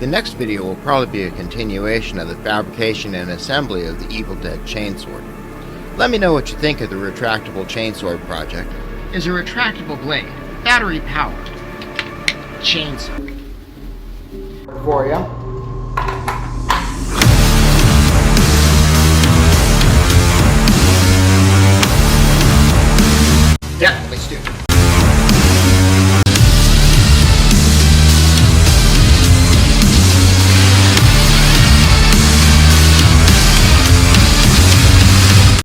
The next video will probably be a continuation of the fabrication and assembly of the Evil Dead chainsword. Let me know what you think of the retractable chainsword project. Is a retractable blade, battery powered chainsaw. For you. Definitely stupid.